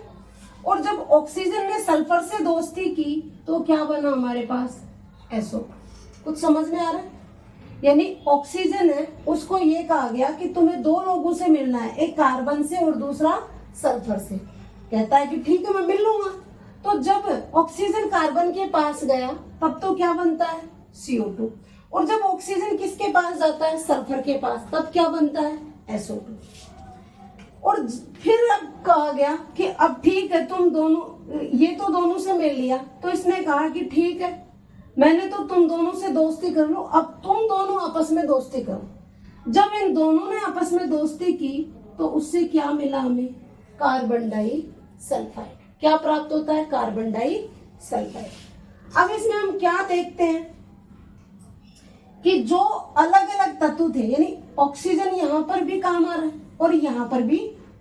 और जब ऑक्सीजन ने सल्फर से दोस्ती की तो क्या बना हमारे पास, SO2। कुछ समझ में आ रहा है, यानी ऑक्सीजन है, उसको ये कहा गया कि तुम्हें 2 लोगों से मिलना है, एक कार्बन से और दूसरा सल्फर से। कहता है कि ठीक है मैं मिल लूंगा। तो जब ऑक्सीजन कार्बन के पास गया तब तो क्या बनता है, CO2। और जब ऑक्सीजन किसके पास जाता है, सल्फर के पास, तब क्या बनता है, SO2। और फिर अब कहा गया कि अब ठीक है, तुम दोनों, ये तो दोनों से मिल लिया, तो इसने कहा कि ठीक है, मैंने तो तुम दोनों से दोस्ती कर लो, अब तुम दोनों आपस में दोस्ती करो। जब इन दोनों ने आपस में दोस्ती की तो उससे क्या मिला हमें, कार्बन डाई सल्फाइड। क्या प्राप्त होता है, कार्बन डाई सल्फाइड। अब इसमें हम क्या देखते हैं कि जो अलग अलग तत्व थे, यानी ऑक्सीजन यहाँ पर भी काम आ रहा है और यहाँ पर भी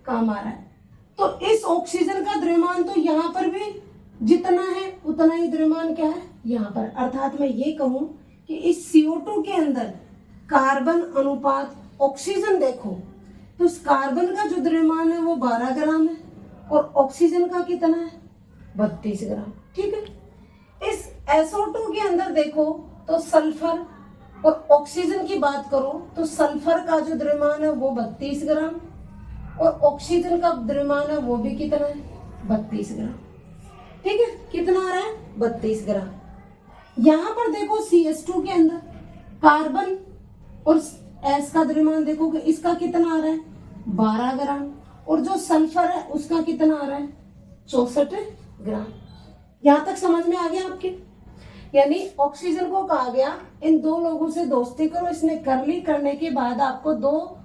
काम आ रहा है, तो इस ऑक्सीजन का द्रव्यमान तो यहाँ पर भी जितना है उतना ही द्रव्यमान क्या है यहाँ पर। अर्थात मैं ये कहूं कि इस CO2 के अंदर कार्बन अनुपात ऑक्सीजन देखो तो इस कार्बन का जो द्रव्यमान है वो 12 ग्राम है और ऑक्सीजन का कितना है, 32 ग्राम। ठीक है। इस SO2 के अंदर देखो तो सल्फर और ऑक्सीजन की बात करो तो सल्फर का जो द्रव्यमान है वो 32 ग्राम और ऑक्सीजन का द्रव्यमान है वो भी कितना है, 32 ग्राम। ठीक है, कितना आ रहा है, 32 ग्राम। यहां पर देखो CH2 के अंदर कार्बन और S का द्रव्यमान देखो कि इसका कितना आ रहा है, 12 ग्राम और जो सल्फर है उसका कितना आ रहा है, 64 ग्राम। यहां तक समझ में आ गया आपके। यानी ऑक्सीजन को कहा गया इन दो लोगों से दोस्ती करो, इसने कर ली, करने के बाद आपको दो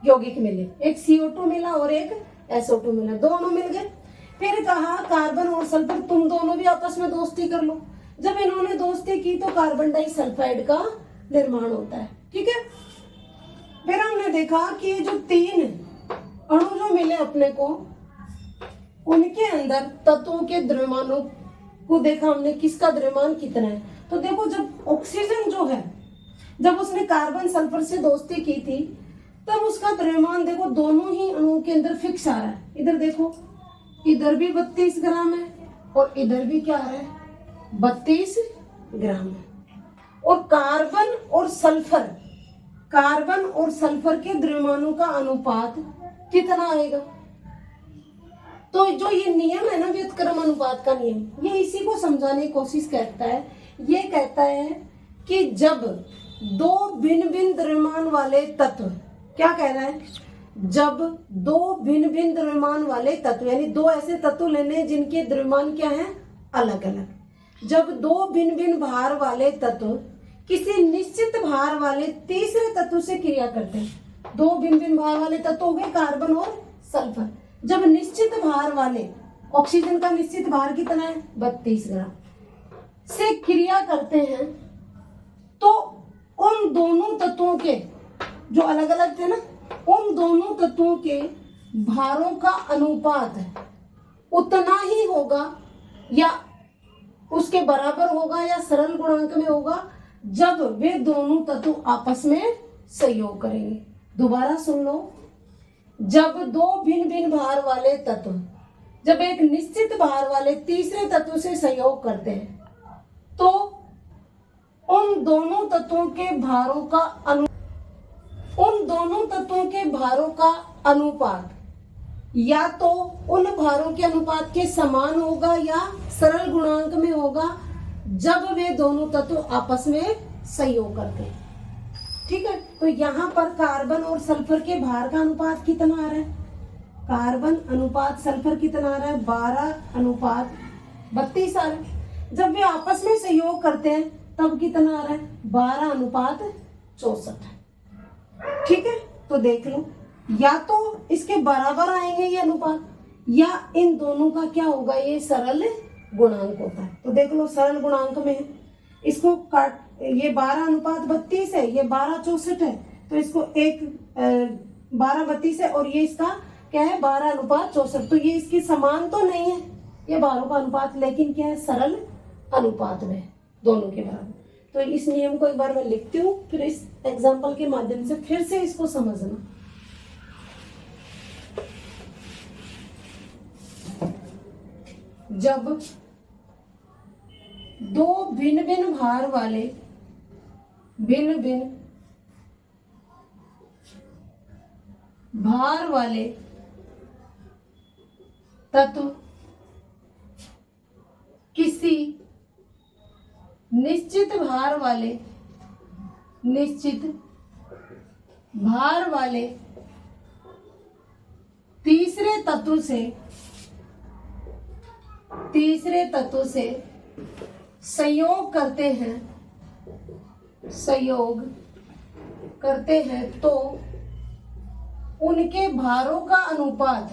यौगिक मिले, एक CO2 मिला और एक SO2 मिला, दोनों मिल गए। फिर कहा कार्बन और सल्फर तुम दोनों भी आपस में दोस्ती कर लो। जब इन्होंने दोस्ती की तो कार्बन डाइसल्फाइड का निर्माण होता है। ठीक है। फिर हमने देखा कि जो 3 अणु जो मिले अपने को, उनके अंदर तत्वों के द्रव्यमानों को देखा हमने, किसका द्रव्यमान कितना है। तो देखो जब ऑक्सीजन जो है, जब उसने कार्बन सल्फर से दोस्ती की थी तब उसका द्रव्यमान देखो दोनों ही अणुओं के अंदर फिक्स आ रहा है। इधर देखो, इधर भी 32 ग्राम है और इधर भी क्या है, 32 ग्राम है। और कार्बन और सल्फर के द्रव्यमानों का अनुपात कितना आएगा। तो जो ये नियम है ना, व्युत्क्रम अनुपात का नियम, ये इसी को समझाने की कोशिश करता है। ये कहता है कि जब दो भिन्न भिन्न द्रव्यमान वाले तत्व, क्या कह रहा है, जब दो भिन्न भिन्न द्रव्यमान वाले तत्व, यानी दो ऐसे तत्व लेने जिनके द्रव्यमान क्या है, अलग अलग। जब दो भिन्न भिन्न भार वाले तत्व किसी निश्चित भार वाले तीसरे तत्व से क्रिया करते हैं, दो भिन्न भिन्न भार वाले तत्व हो गए कार्बन और सल्फर, जब निश्चित भार वाले, ऑक्सीजन का निश्चित भार कितना है, 32 ग्राम, से क्रिया करते हैं, तो उन दोनों तत्वों के जो अलग अलग थे ना, उन दोनों तत्वों के भारों का अनुपात उतना ही होगा या उसके बराबर होगा या सरल गुणांक में होगा जब वे दोनों तत्व आपस में सहयोग करेंगे। दोबारा सुन लो, जब दो भिन्न भिन्न भार वाले तत्व जब एक निश्चित भार वाले तीसरे तत्व से सहयोग करते हैं तो उन दोनों तत्वों के भारों का अनुपात या तो उन भारों के अनुपात के समान होगा या सरल गुणांक में होगा जब वे दोनों तत्व आपस में सहयोग करते हैं। ठीक है। तो यहाँ पर कार्बन और सल्फर के भार का अनुपात कितना आ रहा है, कार्बन अनुपात सल्फर कितना आ रहा है, 12:32 आ रहा है। जब वे आपस में सहयोग करते हैं तब कितना आ रहा है, 12:64। ठीक है। तो देख लो, या तो इसके बराबर आएंगे ये अनुपात या इन दोनों का क्या होगा, ये सरल गुणांक होता है। तो देख लो, सरल गुणांक में इसको काट, ये 12:32 है, ये 12:64 है, तो इसको 12:32 है और ये इसका क्या है, 12:64। तो ये इसकी समान तो नहीं है ये भारों का अनुपात, लेकिन क्या है, सरल अनुपात में दोनों के बराबर। तो इस नियम को एक बार मैं लिखती हूँ, फिर इस एग्जाम्पल के माध्यम से फिर से इसको समझना। जब दो भिन्न भिन्न भार वाले तत्व किसी निश्चित भार वाले तीसरे तत्व से संयोग करते हैं तो उनके भारों का अनुपात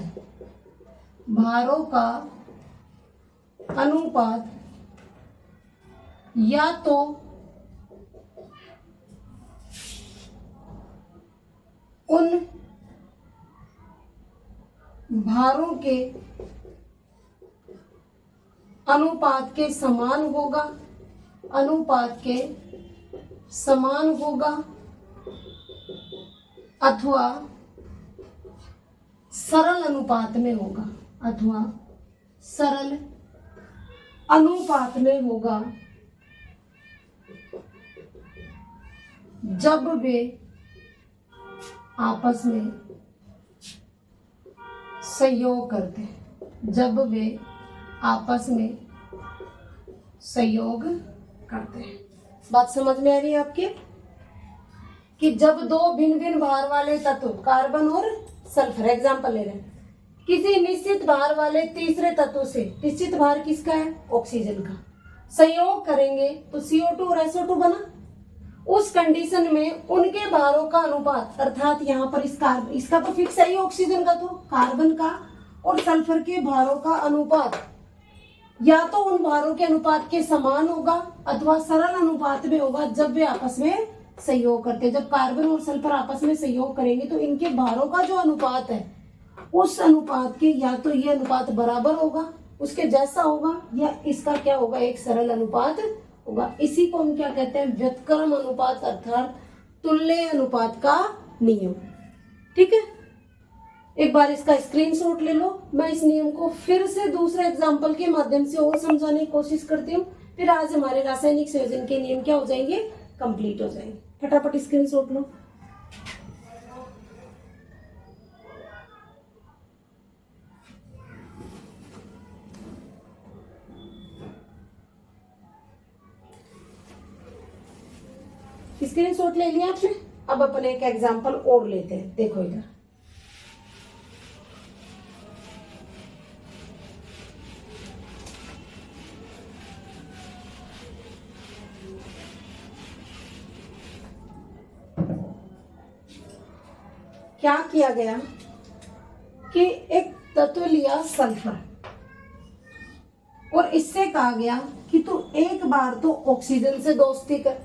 या तो उन भारों के अनुपात के समान होगा अथवा सरल अनुपात में होगा जब वे आपस में सहयोग करते हैं। बात समझ में आ रही है आपके कि जब दो भिन्न भिन्न भार वाले तत्व कार्बन और सल्फर एग्जाम्पल ले रहे हैं, किसी निश्चित भार वाले तीसरे तत्व से, निश्चित भार किसका है? ऑक्सीजन का, संयोग करेंगे तो CO2 और SO2 बना। उस कंडीशन में उनके भारों का अनुपात, अर्थात यहाँ पर इसका तो फिक्स है ही ऑक्सीजन का, तो कार्बन का और सल्फर के भारों का अनुपात या तो उन भारों के अनुपात के समान होगा अथवा सरल अनुपात में होगा जब वे आपस में सहयोग करते हैं। जब कार्बन और सल्फर आपस में सहयोग करेंगे तो इनके भारों का जो अनुपात है उस अनुपात के या तो ये अनुपात बराबर होगा, उसके जैसा होगा, या इसका क्या होगा? एक सरल अनुपात होगा। इसी को हम क्या कहते हैं? व्युत्क्रम अनुपात अर्थात तुल्य अनुपात का नियम। ठीक है, एक बार इसका स्क्रीनशॉट ले लो। मैं इस नियम को फिर से दूसरे एग्जाम्पल के माध्यम से और समझाने की कोशिश करती हूँ, फिर आज हमारे रासायनिक संयोजन के नियम क्या हो जाएंगे? कंप्लीट हो जाएंगे। फटाफट स्क्रीनशॉट लो। स्क्रीनशॉट ले लिया आपने? अब अपन एक एग्जाम्पल और लेते हैं। देखो इधर, क्या किया गया कि एक तत्व लिया सल्फर और इससे कहा गया कि तू एक बार तो ऑक्सीजन से दोस्ती कर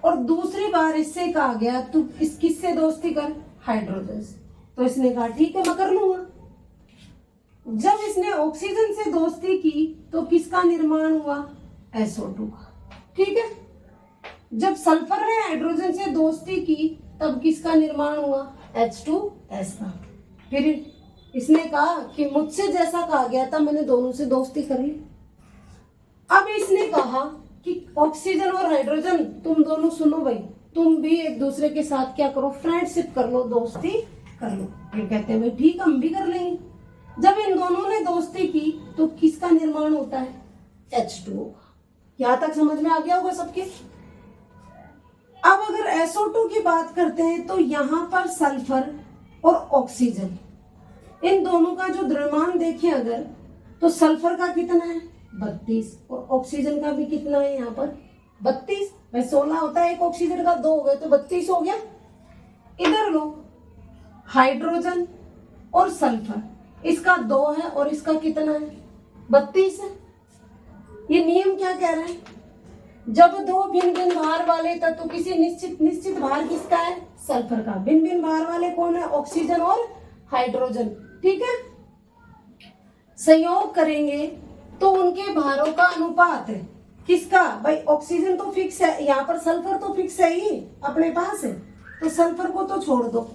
और दूसरी बार इससे कहा गया तू किससे दोस्ती कर? हाइड्रोजन से। तो इसने कहा ठीक है मैं कर लूंगा। जब इसने ऑक्सीजन से दोस्ती की तो किसका निर्माण हुआ? SO2 का। ठीक है, जब सल्फर ने हाइड्रोजन से दोस्ती की तब किसका निर्माण हुआ? H2S का। फिर इसने कहा कि मुझसे जैसा कहा गया था मैंने दोनों से दोस्ती कर ली। अब इसने कहा कि ऑक्सीजन और हाइड्रोजन तुम दोनों सुनो भाई, तुम भी एक दूसरे के साथ क्या करो? फ्रेंडशिप कर लो, दोस्ती कर लो। ये कहते हैं भाई ठीक हम भी कर लेंगे। जब इन दोनों ने दोस्ती की तो किसका निर्माण होता है? H2O का। यहां तक समझ में आ गया होगा सबके। अब अगर SO2 की बात करते हैं तो यहाँ पर सल्फर और ऑक्सीजन इन दोनों का जो द्रव्यमान देखें अगर, तो सल्फर का कितना है? 32 और ऑक्सीजन का भी कितना है यहाँ पर? 32। भाई 16 होता है एक ऑक्सीजन का, 2 हो गए तो 32 हो गया। इधर लो, हाइड्रोजन और सल्फर, इसका 2 है और इसका कितना है? 32 है। ये नियम क्या कह रहा है? जब दो भिन्न भिन्न भार वाले तत्व, किसी निश्चित भार किसका है? सल्फर का। भिन्न भिन्न भार वाले कौन है? ऑक्सीजन और हाइड्रोजन। ठीक है, संयोग करेंगे तो उनके भारों का अनुपात है किसका? भाई ऑक्सीजन तो फिक्स है, यहाँ पर सल्फर तो फिक्स है ही अपने पास है, तो सल्फर को तो छोड़ दो।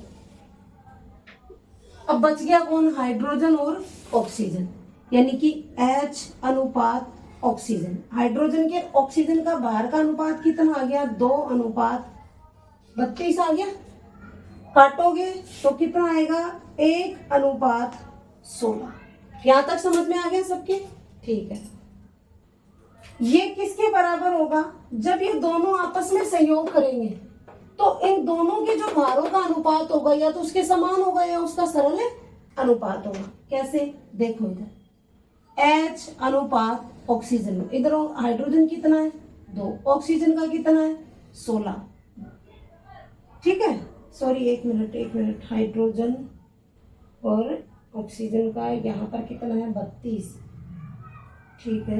अब बच गया कौन? हाइड्रोजन और ऑक्सीजन, यानी कि H अनुपात ऑक्सीजन। हाइड्रोजन के ऑक्सीजन का भार का अनुपात कितना आ गया? 2 अनुपात 32 आ गया। काटोगे तो कितना आएगा? 1 अनुपात 16। यहां तक समझ में आ गया सबके? ठीक है, ये किसके बराबर होगा? जब ये दोनों आपस में संयोग करेंगे तो इन दोनों के जो भारों का अनुपात होगा या तो उसके समान होगा या उसका सरल अनुपात होगा। कैसे? देखो इधर H अनुपात ऑक्सीजन, इधर हाइड्रोजन कितना है 2, ऑक्सीजन का कितना है 16। ठीक है, सॉरी एक मिनट, हाइड्रोजन और ऑक्सीजन का यहाँ पर कितना है 32। ठीक है,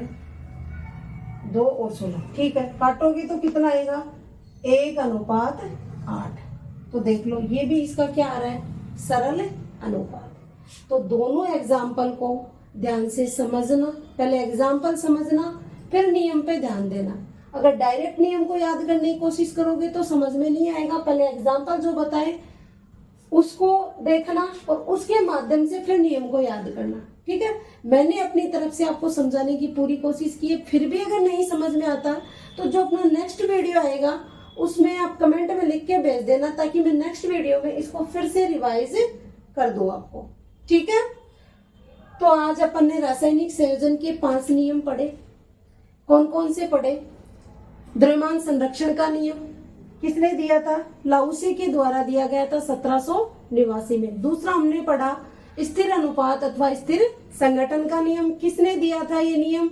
2 और 16। ठीक है, काटोगे तो कितना आएगा 1 अनुपात 8। तो देख लो ये भी इसका क्या आ रहा है सरल अनुपात। तो दोनों एग्जाम्पल को ध्यान से समझना, पहले एग्जाम्पल समझना फिर नियम पे ध्यान देना। अगर डायरेक्ट नियम को याद करने की कोशिश करोगे तो समझ में नहीं आएगा। पहले एग्जाम्पल जो बताए उसको देखना और उसके माध्यम से फिर नियम को याद करना। ठीक है, मैंने अपनी तरफ से आपको समझाने की पूरी कोशिश की है। फिर भी अगर नहीं समझ में आता तो जो अपना नेक्स्ट वीडियो आएगा उसमें आप कमेंट में लिख के भेज देना, ताकि मैं नेक्स्ट वीडियो में इसको फिर से रिवाइज कर दूं आपको। ठीक है, तो आज अपन ने रासायनिक संयोजन के 5 नियम पढ़े। कौन कौन से पढ़े? द्रव्यमान संरक्षण का नियम किसने दिया था? लाउसी के द्वारा दिया गया था 1789 में। दूसरा हमने पढ़ा स्थिर अनुपात अथवा स्थिर संगठन का नियम, किसने दिया था ये नियम?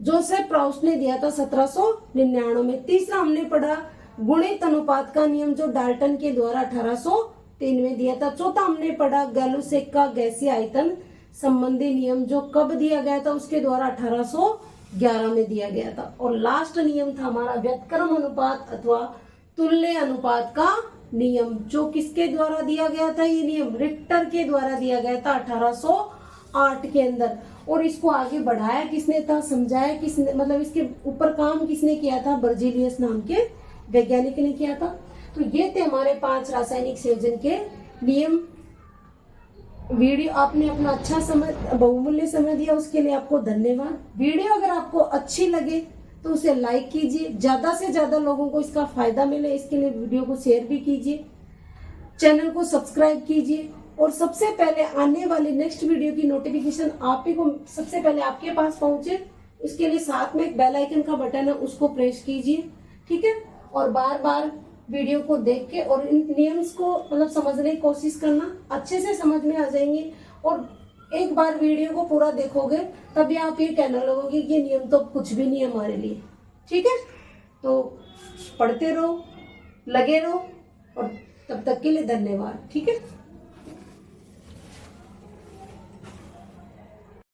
जोसेफ प्राउस्ट ने दिया था 1799 में। तीसरा हमने पढ़ा गुणित अनुपात का नियम, जो डाल्टन के द्वारा 1803 में दिया था। चौथा हमने पढ़ा गैलुसेक का गैसीय आयतन संबंधी नियम, जो कब दिया गया था? उसके द्वारा 1811 में दिया गया था। और लास्ट नियम था हमारा व्युत्क्रम अनुपात अथवा तुल्य अनुपात का नियम, जो किसके द्वारा दिया गया था? ये नियम रिक्टर के द्वारा दिया गया था 1808 के अंदर। और इसको आगे बढ़ाया किसने था? समझाया किसने, मतलब इसके ऊपर काम किसने किया था? बर्जीलियस नाम के वैज्ञानिक ने किया था। तो ये थे हमारे 5 रासायनिक संयोजन के नियम। वीडियो आपने अपना अच्छा समय, बहुमूल्य समय दिया, उसके लिए आपको धन्यवाद। वीडियो अगर आपको अच्छी लगे तो उसे लाइक कीजिए, ज्यादा से ज्यादा लोगों को इसका फायदा मिले इसके लिए वीडियो को शेयर भी कीजिए, चैनल को सब्सक्राइब कीजिए और सबसे पहले आने वाली नेक्स्ट वीडियो की नोटिफिकेशन आप ही को सबसे पहले आपके पास पहुंचे, उसके लिए साथ में एक बेल आइकन का बटन है, उसको प्रेस कीजिए। ठीक है, और बार बार वीडियो को देख के और इन नियम्स को मतलब समझने की कोशिश करना, अच्छे से समझ में आ जाएंगे। और एक बार वीडियो को पूरा देखोगे तभी आप ये कहने लगोगे कि ये नियम तो कुछ भी नहीं है हमारे लिए। ठीक है, तो पढ़ते रहो, लगे रहो और तब तक के लिए धन्यवाद। ठीक है।